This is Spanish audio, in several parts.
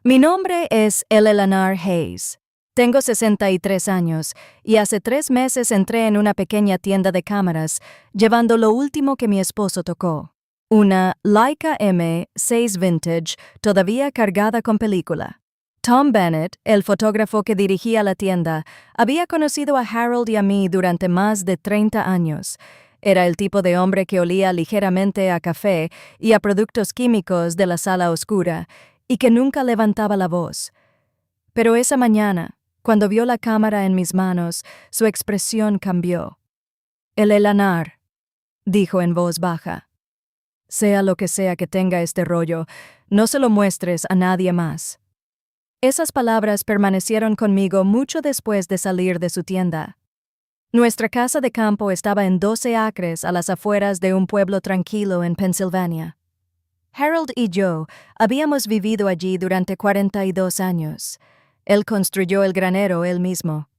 Mi nombre es Eleanor Hayes. Tengo 63 años y hace 3 meses entré en una pequeña tienda de cámaras llevando lo último que mi esposo tocó. Una Leica M6 Vintage todavía cargada con película. Tom Bennett, el fotógrafo que dirigía la tienda, había conocido a Harold y a mí durante más de 30 años. Era el tipo de hombre que olía ligeramente a café y a productos químicos de la sala oscura, y que nunca levantaba la voz. Pero esa mañana, cuando vio la cámara en mis manos, su expresión cambió. Eleanor, dijo en voz baja. Sea lo que sea que tenga este rollo, no se lo muestres a nadie más. Esas palabras permanecieron conmigo mucho después de salir de su tienda. Nuestra casa de campo estaba en 12 acres a las afueras de un pueblo tranquilo en Pensilvania. Harold y yo habíamos vivido allí durante 42 años. Él construyó el granero él mismo.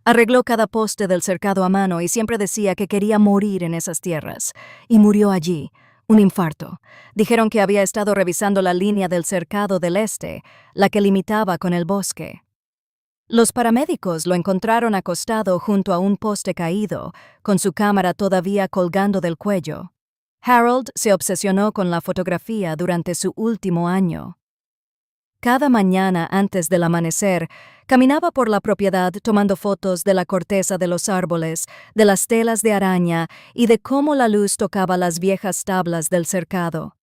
Arregló cada poste del cercado a mano y siempre decía que quería morir en esas tierras. Y murió allí, un infarto. Dijeron que había estado revisando la línea del cercado del este, la que limitaba con el bosque. Los paramédicos lo encontraron acostado junto a un poste caído, con su cámara todavía colgando del cuello. Harold se obsesionó con la fotografía durante su último año. Cada mañana antes del amanecer, caminaba por la propiedad tomando fotos de la corteza de los árboles, de las telas de araña y de cómo la luz tocaba las viejas tablas del cercado.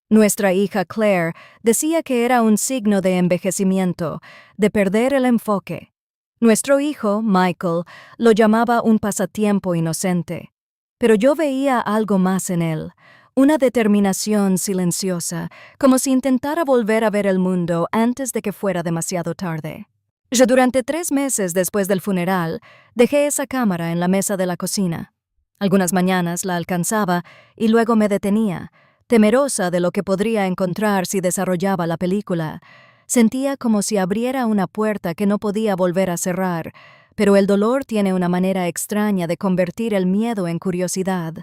Nuestra hija Claire decía que era un signo de envejecimiento, de perder el enfoque. Nuestro hijo, Michael, lo llamaba un pasatiempo inocente. Pero yo veía algo más en él, una determinación silenciosa, como si intentara volver a ver el mundo antes de que fuera demasiado tarde. Durante 3 meses después del funeral, dejé esa cámara en la mesa de la cocina. Algunas mañanas la alcanzaba y luego me detenía, temerosa de lo que podría encontrar si desarrollaba la película. Sentía como si abriera una puerta que no podía volver a cerrar, pero el dolor tiene una manera extraña de convertir el miedo en curiosidad.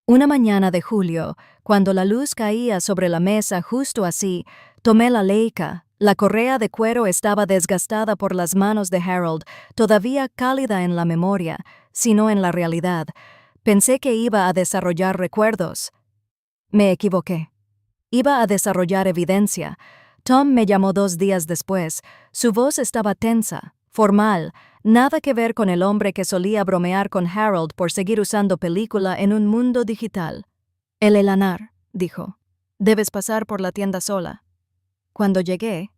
Una mañana de julio, cuando la luz caía sobre la mesa justo así, tomé la Leica. La correa de cuero estaba desgastada por las manos de Harold, todavía cálida en la memoria, sino en la realidad. Pensé que iba a desarrollar recuerdos. Me equivoqué. Iba a desarrollar evidencia. Tom me llamó 2 días después. Su voz estaba tensa, formal, nada que ver con el hombre que solía bromear con Harold por seguir usando película en un mundo digital. Eleanor, dijo, debes pasar por la tienda sola. Cuando llegué,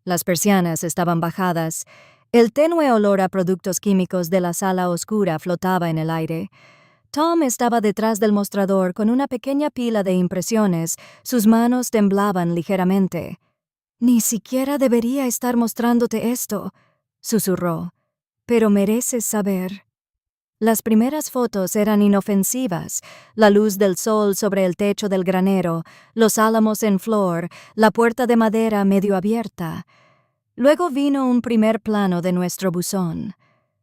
las persianas estaban bajadas. El tenue olor a productos químicos de la sala oscura flotaba en el aire. Tom estaba detrás del mostrador con una pequeña pila de impresiones. Sus manos temblaban ligeramente. «Ni siquiera debería estar mostrándote esto», susurró. «Pero mereces saber». Las primeras fotos eran inofensivas, la luz del sol sobre el techo del granero, los álamos en flor, la puerta de madera medio abierta. Luego vino un primer plano de nuestro buzón.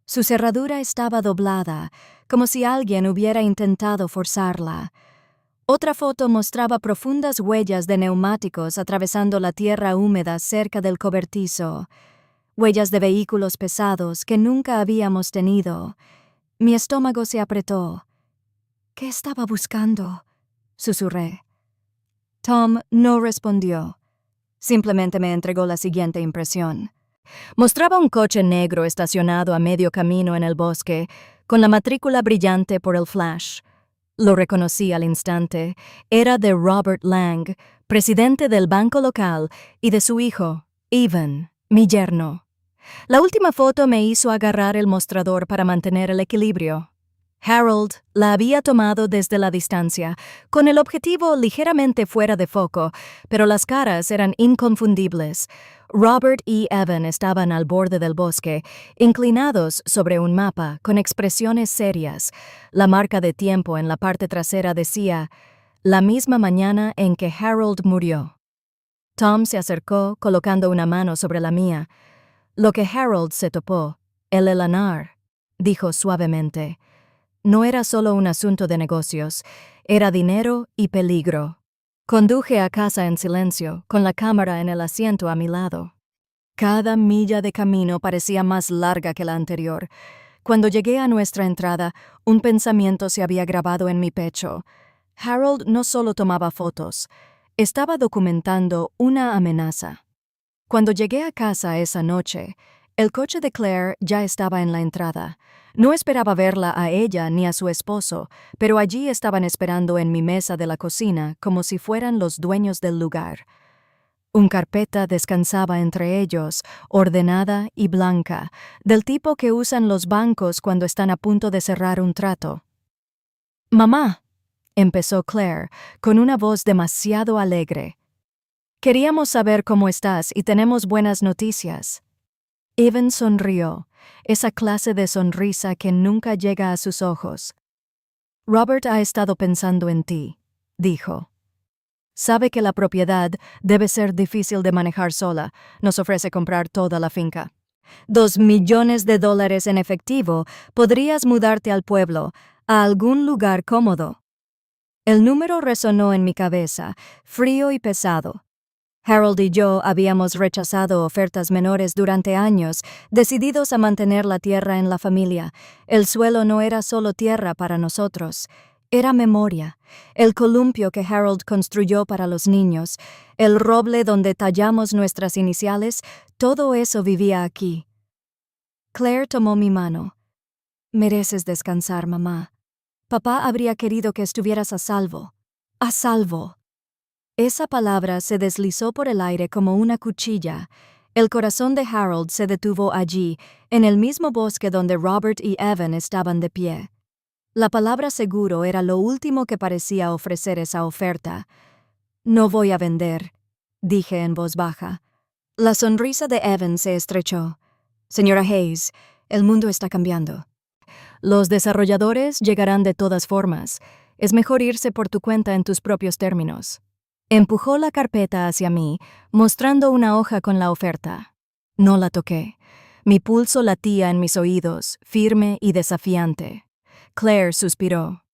Su cerradura estaba doblada, como si alguien hubiera intentado forzarla. Otra foto mostraba profundas huellas de neumáticos atravesando la tierra húmeda cerca del cobertizo. Huellas de vehículos pesados que nunca habíamos tenido. Mi estómago se apretó. «¿Qué estaba buscando?», susurré. Tom no respondió. Simplemente me entregó la siguiente impresión. Mostraba un coche negro estacionado a medio camino en el bosque, con la matrícula brillante por el flash. Lo reconocí al instante. Era de Robert Lang, presidente del banco local, y de su hijo, Evan, mi yerno. La última foto me hizo agarrar el mostrador para mantener el equilibrio. Harold la había tomado desde la distancia, con el objetivo ligeramente fuera de foco, pero las caras eran inconfundibles. Robert y Evan estaban al borde del bosque, inclinados sobre un mapa, con expresiones serias. La marca de tiempo en la parte trasera decía, «La misma mañana en que Harold murió». Tom se acercó, colocando una mano sobre la mía. «Lo que Harold se topó, el Eleanor», dijo suavemente. No era solo un asunto de negocios, era dinero y peligro. Conduje a casa en silencio, con la cámara en el asiento a mi lado. Cada milla de camino parecía más larga que la anterior. Cuando llegué a nuestra entrada, un pensamiento se había grabado en mi pecho. Harold no solo tomaba fotos, estaba documentando una amenaza. Cuando llegué a casa esa noche, el coche de Claire ya estaba en la entrada. No esperaba verla a ella ni a su esposo, pero allí estaban esperando en mi mesa de la cocina como si fueran los dueños del lugar. Un carpeta descansaba entre ellos, ordenada y blanca, del tipo que usan los bancos cuando están a punto de cerrar un trato. «Mamá», empezó Claire, con una voz demasiado alegre. «Queríamos saber cómo estás y tenemos buenas noticias». Evan sonrió, esa clase de sonrisa que nunca llega a sus ojos. «Robert ha estado pensando en ti», dijo. «Sabe que la propiedad debe ser difícil de manejar sola. Nos ofrece comprar toda la finca. $2 millones en efectivo, podrías mudarte al pueblo, a algún lugar cómodo». El número resonó en mi cabeza, frío y pesado. Harold y yo habíamos rechazado ofertas menores durante años, decididos a mantener la tierra en la familia. El suelo no era solo tierra para nosotros, era memoria. El columpio que Harold construyó para los niños, el roble donde tallamos nuestras iniciales, todo eso vivía aquí. Claire tomó mi mano. «Mereces descansar, mamá. Papá habría querido que estuvieras a salvo. A salvo». Esa palabra se deslizó por el aire como una cuchilla. El corazón de Harold se detuvo allí, en el mismo bosque donde Robert y Evan estaban de pie. La palabra seguro era lo último que parecía ofrecer esa oferta. «No voy a vender», dije en voz baja. La sonrisa de Evan se estrechó. «Señora Hayes, el mundo está cambiando. Los desarrolladores llegarán de todas formas. Es mejor irse por tu cuenta en tus propios términos». Empujó la carpeta hacia mí, mostrando una hoja con la oferta. No la toqué. Mi pulso latía en mis oídos, firme y desafiante. Claire suspiró.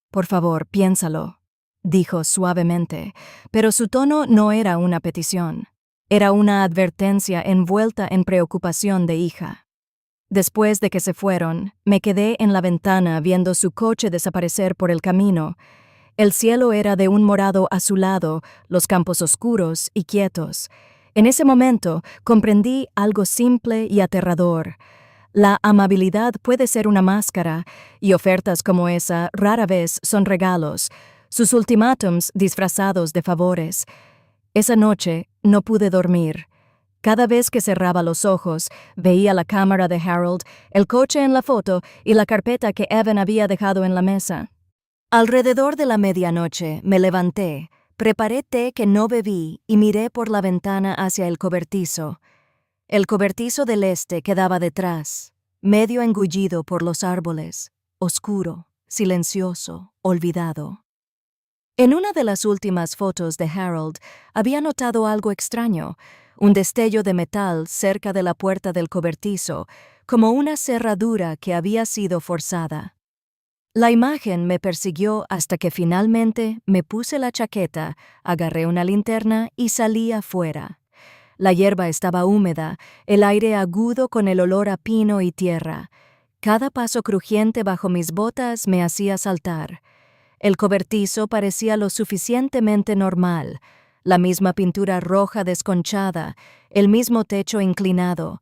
«Por favor, piénsalo», dijo suavemente, pero su tono no era una petición. Era una advertencia envuelta en preocupación de hija. Después de que se fueron, me quedé en la ventana viendo su coche desaparecer por el camino. El cielo era de un morado azulado, los campos oscuros y quietos. En ese momento comprendí algo simple y aterrador. La amabilidad puede ser una máscara, y ofertas como esa rara vez son regalos, sus ultimátums disfrazados de favores. Esa noche no pude dormir. Cada vez que cerraba los ojos, veía la cámara de Harold, el coche en la foto y la carpeta que Evan había dejado en la mesa. Alrededor de la medianoche me levanté, preparé té que no bebí y miré por la ventana hacia el cobertizo. El cobertizo del este quedaba detrás, medio engullido por los árboles, oscuro, silencioso, olvidado. En una de las últimas fotos de Harold había notado algo extraño, un destello de metal cerca de la puerta del cobertizo, como una cerradura que había sido forzada. La imagen me persiguió hasta que finalmente me puse la chaqueta, agarré una linterna y salí afuera. La hierba estaba húmeda, el aire agudo con el olor a pino y tierra. Cada paso crujiente bajo mis botas me hacía saltar. El cobertizo parecía lo suficientemente normal, la misma pintura roja desconchada, el mismo techo inclinado.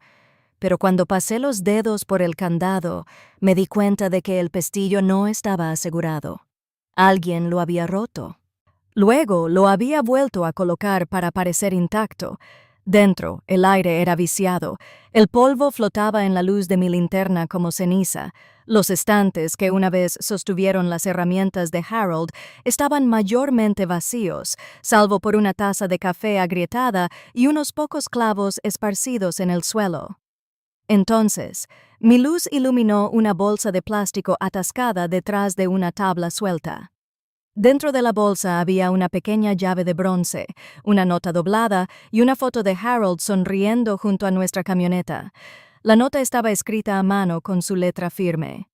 Pero cuando pasé los dedos por el candado, me di cuenta de que el pestillo no estaba asegurado. Alguien lo había roto. Luego lo había vuelto a colocar para parecer intacto. Dentro, el aire era viciado. El polvo flotaba en la luz de mi linterna como ceniza. Los estantes que una vez sostuvieron las herramientas de Harold estaban mayormente vacíos, salvo por una taza de café agrietada y unos pocos clavos esparcidos en el suelo. Entonces, mi luz iluminó una bolsa de plástico atascada detrás de una tabla suelta. Dentro de la bolsa había una pequeña llave de bronce, una nota doblada y una foto de Harold sonriendo junto a nuestra camioneta. La nota estaba escrita a mano con su letra firme.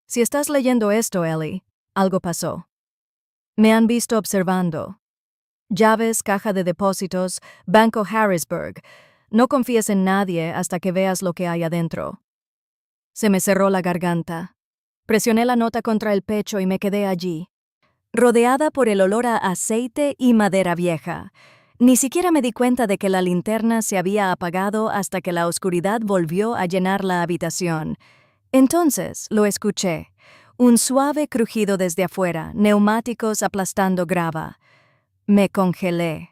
«Si estás leyendo esto, Ellie, algo pasó. Me han visto observando. Llaves, caja de depósitos, Banco Harrisburg. No confíes en nadie hasta que veas lo que hay adentro. Se me cerró la garganta. Presioné la nota contra el pecho y me quedé allí, rodeada por el olor a aceite y madera vieja. Ni siquiera me di cuenta de que la linterna se había apagado hasta que la oscuridad volvió a llenar la habitación. Entonces lo escuché. Un suave crujido desde afuera, neumáticos aplastando grava. Me congelé.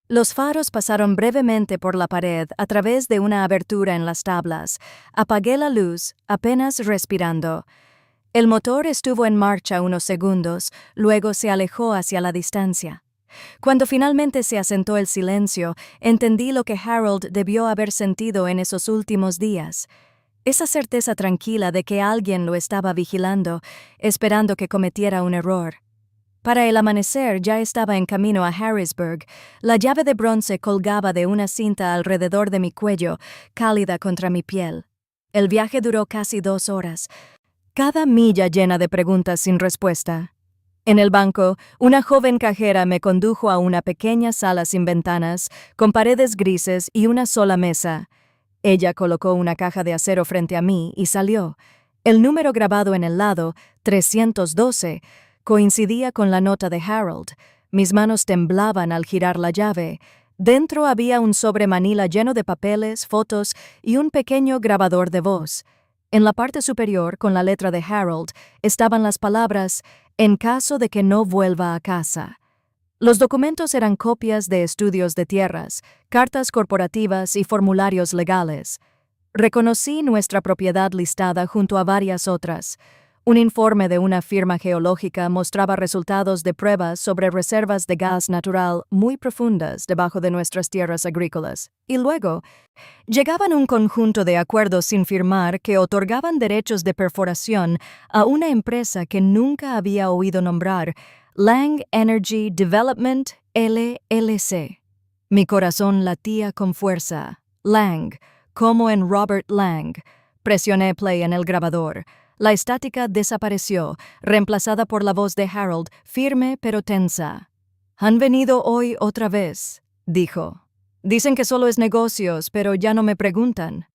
Los faros pasaron brevemente por la pared a través de una abertura en las tablas. Apagué la luz, apenas respirando. El motor estuvo en marcha unos segundos, luego se alejó hacia la distancia. Cuando finalmente se asentó el silencio, entendí lo que Harold debió haber sentido en esos últimos días. Esa certeza tranquila de que alguien lo estaba vigilando, esperando que cometiera un error. Para el amanecer ya estaba en camino a Harrisburg. La llave de bronce colgaba de una cinta alrededor de mi cuello, cálida contra mi piel. El viaje duró casi 2 horas. Cada milla llena de preguntas sin respuesta. En el banco, una joven cajera me condujo a una pequeña sala sin ventanas, con paredes grises y una sola mesa. Ella colocó una caja de acero frente a mí y salió. El número grabado en el lado, 312, coincidía con la nota de Harold. Mis manos temblaban al girar la llave. Dentro había un sobre manila lleno de papeles, fotos y un pequeño grabador de voz. En la parte superior, con la letra de Harold, estaban las palabras «en caso de que no vuelva a casa». Los documentos eran copias de estudios de tierras, cartas corporativas y formularios legales. Reconocí nuestra propiedad listada junto a varias otras. Un informe de una firma geológica mostraba resultados de pruebas sobre reservas de gas natural muy profundas debajo de nuestras tierras agrícolas. Y luego, llegaban un conjunto de acuerdos sin firmar que otorgaban derechos de perforación a una empresa que nunca había oído nombrar, Lang Energy Development LLC. Mi corazón latía con fuerza. Lang, como en Robert Lang. Presioné play en el grabador. La estática desapareció, reemplazada por la voz de Harold, firme pero tensa. «Han venido hoy otra vez», dijo. «Dicen que solo es negocios, pero ya no me preguntan.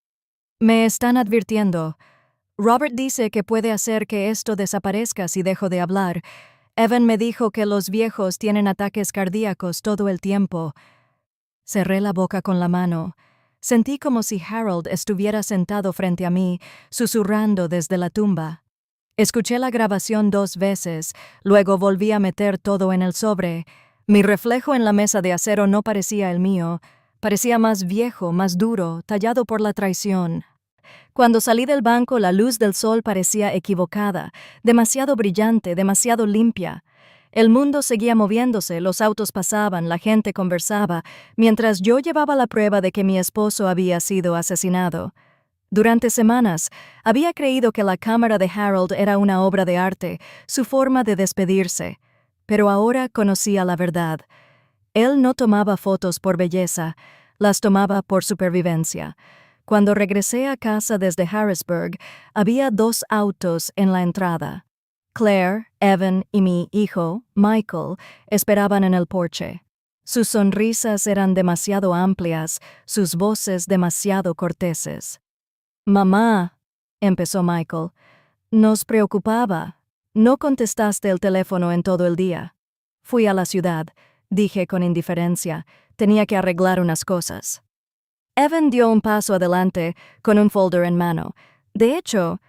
Me están advirtiendo. Robert dice que puede hacer que esto desaparezca si dejo de hablar. Evan me dijo que los viejos tienen ataques cardíacos todo el tiempo». Cerré la boca con la mano. Sentí como si Harold estuviera sentado frente a mí, susurrando desde la tumba. Escuché la grabación 2 veces, luego volví a meter todo en el sobre. Mi reflejo en la mesa de acero no parecía el mío. Parecía más viejo, más duro, tallado por la traición. Cuando salí del banco, la luz del sol parecía equivocada, demasiado brillante, demasiado limpia. El mundo seguía moviéndose, los autos pasaban, la gente conversaba, mientras yo llevaba la prueba de que mi esposo había sido asesinado. Durante semanas, había creído que la cámara de Harold era una obra de arte, su forma de despedirse. Pero ahora conocía la verdad. Él no tomaba fotos por belleza, las tomaba por supervivencia. Cuando regresé a casa desde Harrisburg, había 2 autos en la entrada. Claire, Evan y mi hijo, Michael, esperaban en el porche. Sus sonrisas eran demasiado amplias, sus voces demasiado corteses. «Mamá», empezó Michael, «nos preocupaba. No contestaste el teléfono en todo el día». «Fui a la ciudad», dije con indiferencia. Tenía que arreglar unas cosas. Evan dio un paso adelante, con un folder en mano. «De hecho,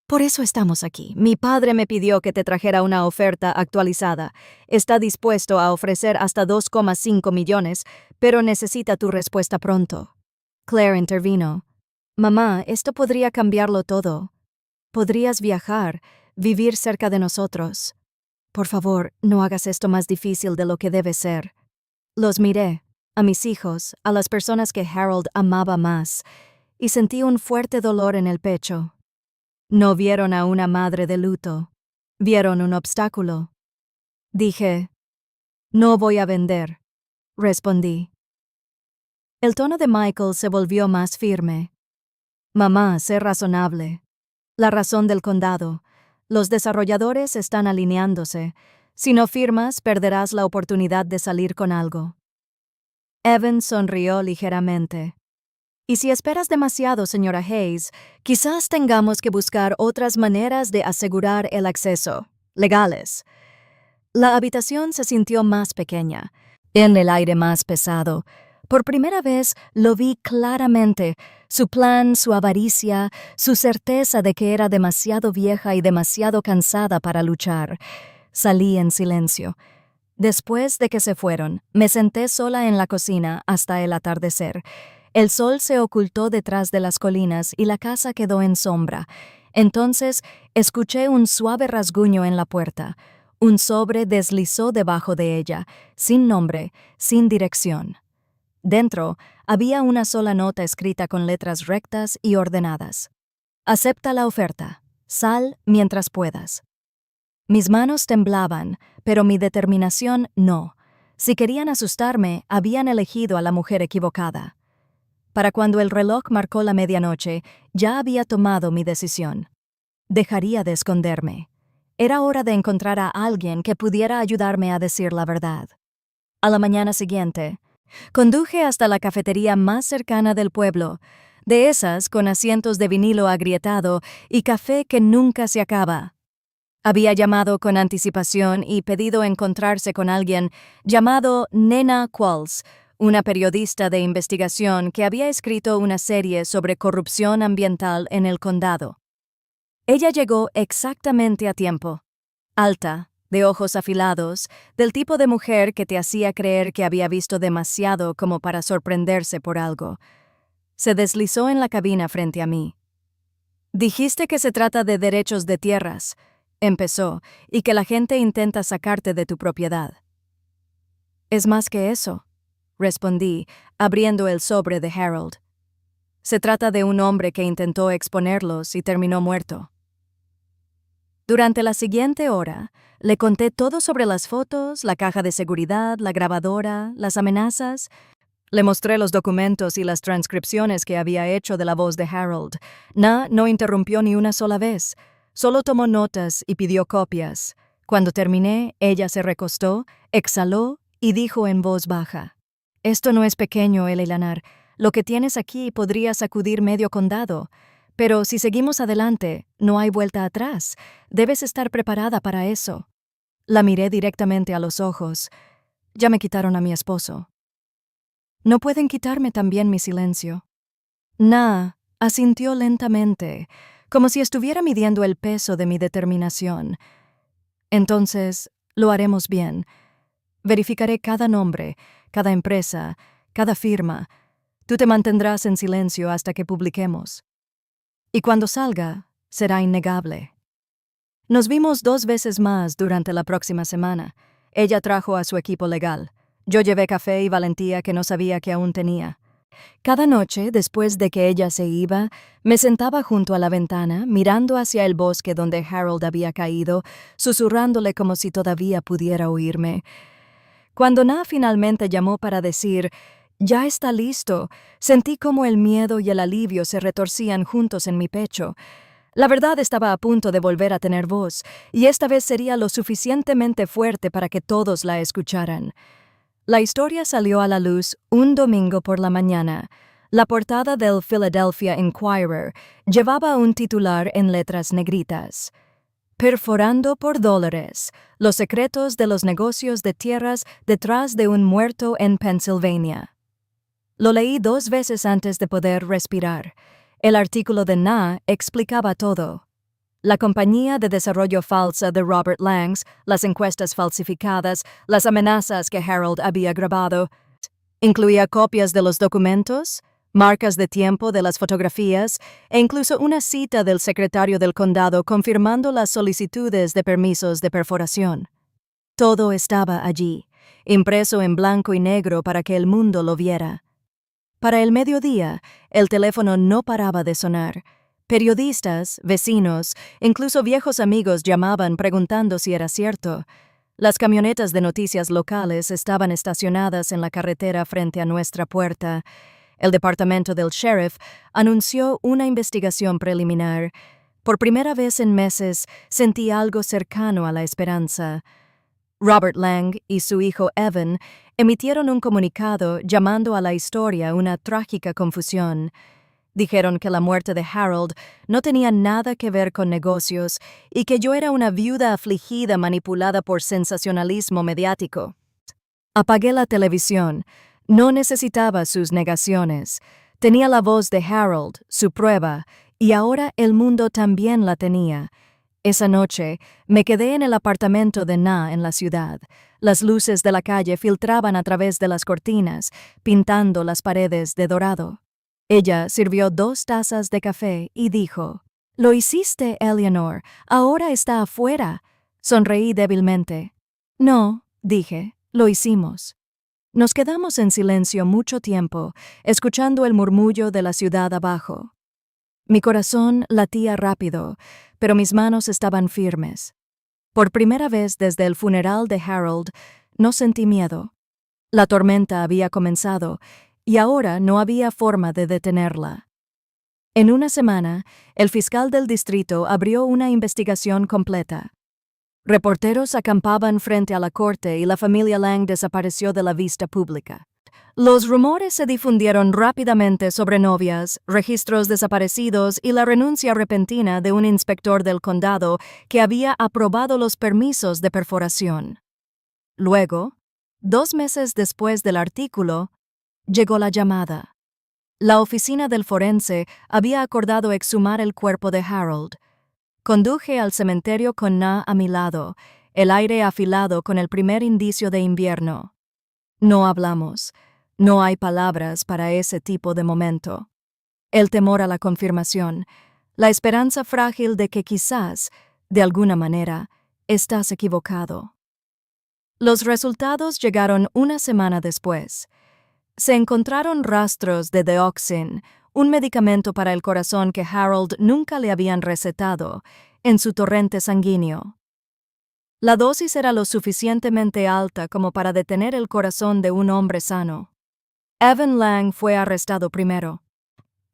por eso estamos aquí. Mi padre me pidió que te trajera una oferta actualizada. Está dispuesto a ofrecer hasta 2,5 millones, pero necesita tu respuesta pronto». Claire intervino. «Mamá, esto podría cambiarlo todo. Podrías viajar, vivir cerca de nosotros. Por favor, no hagas esto más difícil de lo que debe ser». Los miré, a mis hijos, a las personas que Harold amaba más, y sentí un fuerte dolor en el pecho. No vieron a una madre de luto. Vieron un obstáculo. Dije, «No voy a vender», respondí. El tono de Michael se volvió más firme. «Mamá, sé razonable. La razón del condado. Los desarrolladores están alineándose. Si no firmas, perderás la oportunidad de salir con algo. Evan sonrió ligeramente. Y si esperas demasiado, señora Hayes, quizás tengamos que buscar otras maneras de asegurar el acceso, legales. La habitación se sintió más pequeña, en el aire más pesado. Por primera vez lo vi claramente, su plan, su avaricia, su certeza de que era demasiado vieja y demasiado cansada para luchar. Salí en silencio. Después de que se fueron, me senté sola en la cocina hasta el atardecer. El sol se ocultó detrás de las colinas y la casa quedó en sombra. Entonces escuché un suave rasguño en la puerta. Un sobre deslizó debajo de ella, sin nombre, sin dirección. Dentro había una sola nota escrita con letras rectas y ordenadas. Acepta la oferta. Sal mientras puedas. Mis manos temblaban, pero mi determinación no. Si querían asustarme, habían elegido a la mujer equivocada. Para cuando el reloj marcó la medianoche, ya había tomado mi decisión. Dejaría de esconderme. Era hora de encontrar a alguien que pudiera ayudarme a decir la verdad. A la mañana siguiente, conduje hasta la cafetería más cercana del pueblo, de esas con asientos de vinilo agrietado y café que nunca se acaba. Había llamado con anticipación y pedido encontrarse con alguien llamado Nena Qualls, una periodista de investigación que había escrito una serie sobre corrupción ambiental en el condado. Ella llegó exactamente a tiempo. Alta, de ojos afilados, del tipo de mujer que te hacía creer que había visto demasiado como para sorprenderse por algo. Se deslizó en la cabina frente a mí. «Dijiste que se trata de derechos de tierras», empezó, «y que la gente intenta sacarte de tu propiedad». «Es más que eso», respondí, abriendo el sobre de Harold. «Se trata de un hombre que intentó exponerlos y terminó muerto». Durante la siguiente hora, le conté todo sobre las fotos, la caja de seguridad, la grabadora, las amenazas. Le mostré los documentos y las transcripciones que había hecho de la voz de Harold. No interrumpió ni una sola vez. Solo tomó notas y pidió copias. Cuando terminé, ella se recostó, exhaló y dijo en voz baja: «Esto no es pequeño, Eleanor. Lo que tienes aquí podría sacudir medio condado. Pero si seguimos adelante, no hay vuelta atrás. Debes estar preparada para eso». La miré directamente a los ojos. Ya me quitaron a mi esposo. ¿No pueden quitarme también mi silencio? Na asintió lentamente, como si estuviera midiendo el peso de mi determinación. Entonces, lo haremos bien. Verificaré cada nombre, cada empresa, cada firma. Tú te mantendrás en silencio hasta que publiquemos. Y cuando salga, será innegable. Nos vimos 2 veces más durante la próxima semana. Ella trajo a su equipo legal. Yo llevé café y valentía que no sabía que aún tenía. Cada noche, después de que ella se iba, me sentaba junto a la ventana, mirando hacia el bosque donde Harold había caído, susurrándole como si todavía pudiera oírme. Cuando Na finalmente llamó para decir «Ya está listo», sentí como el miedo y el alivio se retorcían juntos en mi pecho. La verdad estaba a punto de volver a tener voz, y esta vez sería lo suficientemente fuerte para que todos la escucharan. La historia salió a la luz un domingo por la mañana. La portada del Philadelphia Inquirer llevaba un titular en letras negritas: «Perforando por $, los secretos de los negocios de tierras detrás de un muerto en Pennsylvania». Lo leí 2 veces antes de poder respirar. El artículo de Na explicaba todo. La compañía de desarrollo falsa de Robert Langs, las encuestas falsificadas, las amenazas que Harold había grabado. Incluía copias de los documentos, marcas de tiempo de las fotografías e incluso una cita del secretario del condado confirmando las solicitudes de permisos de perforación. Todo estaba allí, impreso en blanco y negro para que el mundo lo viera. Para el mediodía, el teléfono no paraba de sonar. Periodistas, vecinos, incluso viejos amigos llamaban preguntando si era cierto. Las camionetas de noticias locales estaban estacionadas en la carretera frente a nuestra puerta. El departamento del sheriff anunció una investigación preliminar. Por primera vez en meses sentí algo cercano a la esperanza. Robert Lang y su hijo Evan emitieron un comunicado llamando a la historia una trágica confusión. Dijeron que la muerte de Harold no tenía nada que ver con negocios y que yo era una viuda afligida manipulada por sensacionalismo mediático. Apagué la televisión. No necesitaba sus negaciones. Tenía la voz de Harold, su prueba, y ahora el mundo también la tenía. Esa noche me quedé en el apartamento de Na en la ciudad. Las luces de la calle filtraban a través de las cortinas, pintando las paredes de dorado. Ella sirvió 2 tazas de café y dijo: «Lo hiciste, Eleanor. Ahora está afuera». Sonreí débilmente. «No», dije, «lo hicimos». Nos quedamos en silencio mucho tiempo, escuchando el murmullo de la ciudad abajo. Mi corazón latía rápido, pero mis manos estaban firmes. Por primera vez desde el funeral de Harold, no sentí miedo. La tormenta había comenzado, y ahora no había forma de detenerla. En una semana, el fiscal del distrito abrió una investigación completa. Reporteros acampaban frente a la corte y la familia Lang desapareció de la vista pública. Los rumores se difundieron rápidamente sobre novias, registros desaparecidos y la renuncia repentina de un inspector del condado que había aprobado los permisos de perforación. Luego, 2 meses después del artículo, llegó la llamada. La oficina del forense había acordado exhumar el cuerpo de Harold. Conduje al cementerio con Na a mi lado, el aire afilado con el primer indicio de invierno. No hablamos. No hay palabras para ese tipo de momento. El temor a la confirmación, la esperanza frágil de que quizás, de alguna manera, estás equivocado. Los resultados llegaron una semana después. Se encontraron rastros de Deoxin, un medicamento para el corazón que Harold nunca le habían recetado, en su torrente sanguíneo. La dosis era lo suficientemente alta como para detener el corazón de un hombre sano. Evan Lang fue arrestado primero.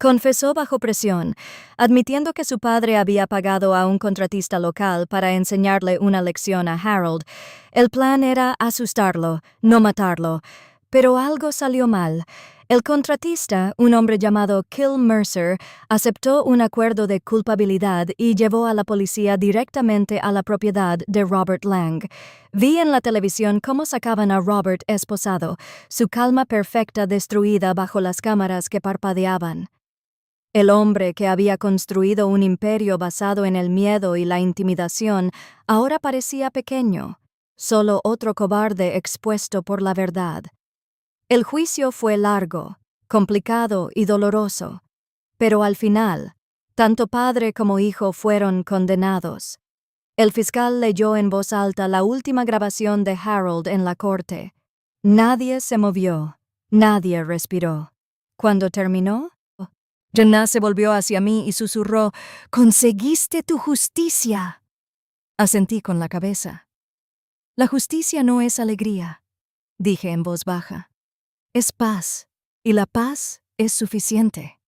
Confesó bajo presión, admitiendo que su padre había pagado a un contratista local para enseñarle una lección a Harold. El plan era asustarlo, no matarlo, pero algo salió mal. El contratista, un hombre llamado Kill Mercer, aceptó un acuerdo de culpabilidad y llevó a la policía directamente a la propiedad de Robert Lang. Vi en la televisión cómo sacaban a Robert esposado, su calma perfecta destruida bajo las cámaras que parpadeaban. El hombre que había construido un imperio basado en el miedo y la intimidación ahora parecía pequeño, solo otro cobarde expuesto por la verdad. El juicio fue largo, complicado y doloroso, pero al final, tanto padre como hijo fueron condenados. El fiscal leyó en voz alta la última grabación de Harold en la corte. Nadie se movió, nadie respiró. Cuando terminó, Jenna se volvió hacia mí y susurró: «¡Conseguiste tu justicia!». Asentí con la cabeza. «La justicia no es alegría», dije en voz baja. «Es paz, y la paz es suficiente».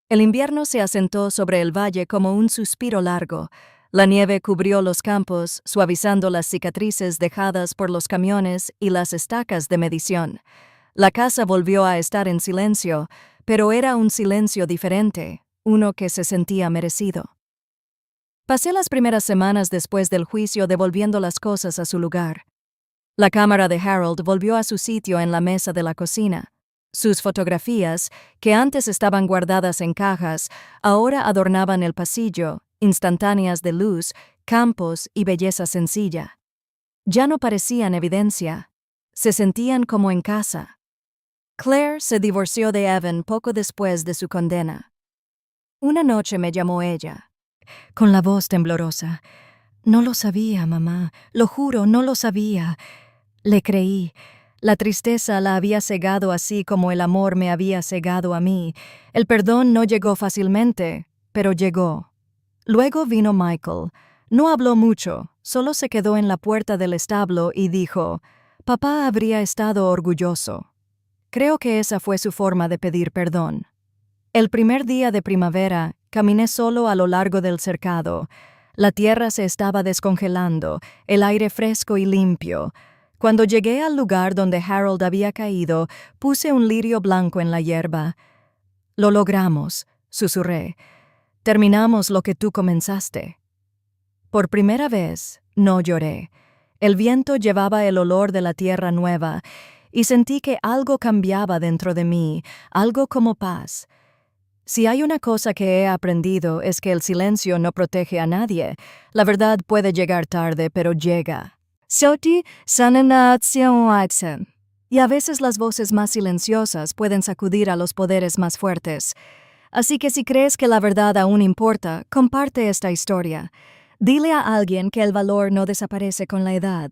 El invierno se asentó sobre el valle como un suspiro largo. La nieve cubrió los campos, suavizando las cicatrices dejadas por los camiones y las estacas de medición. La casa volvió a estar en silencio, pero era un silencio diferente, uno que se sentía merecido. Pasé las primeras semanas después del juicio devolviendo las cosas a su lugar. La cámara de Harold volvió a su sitio en la mesa de la cocina. Sus fotografías, que antes estaban guardadas en cajas, ahora adornaban el pasillo, instantáneas de luz, campos y belleza sencilla. Ya no parecían evidencia, se sentían como en casa. Claire se divorció de Evan poco después de su condena. Una noche me llamó ella, con la voz temblorosa. «No lo sabía, mamá, lo juro, no lo sabía». Le creí. La tristeza la había cegado así como el amor me había cegado a mí. El perdón no llegó fácilmente, pero llegó. Luego vino Michael. No habló mucho, solo se quedó en la puerta del establo y dijo: «Papá habría estado orgulloso». Creo que esa fue su forma de pedir perdón. El primer día de primavera, caminé solo a lo largo del cercado. La tierra se estaba descongelando, el aire fresco y limpio. Cuando llegué al lugar donde Harold había caído, puse un lirio blanco en la hierba. «Lo logramos», susurré. «Terminamos lo que tú comenzaste». Por primera vez, no lloré. El viento llevaba el olor de la tierra nueva, y sentí que algo cambiaba dentro de mí, algo como paz. Si hay una cosa que he aprendido es que el silencio no protege a nadie. La verdad puede llegar tarde, pero llega. Y a veces las voces más silenciosas pueden sacudir a los poderes más fuertes. Así que si crees que la verdad aún importa, comparte esta historia. Dile a alguien que el valor no desaparece con la edad.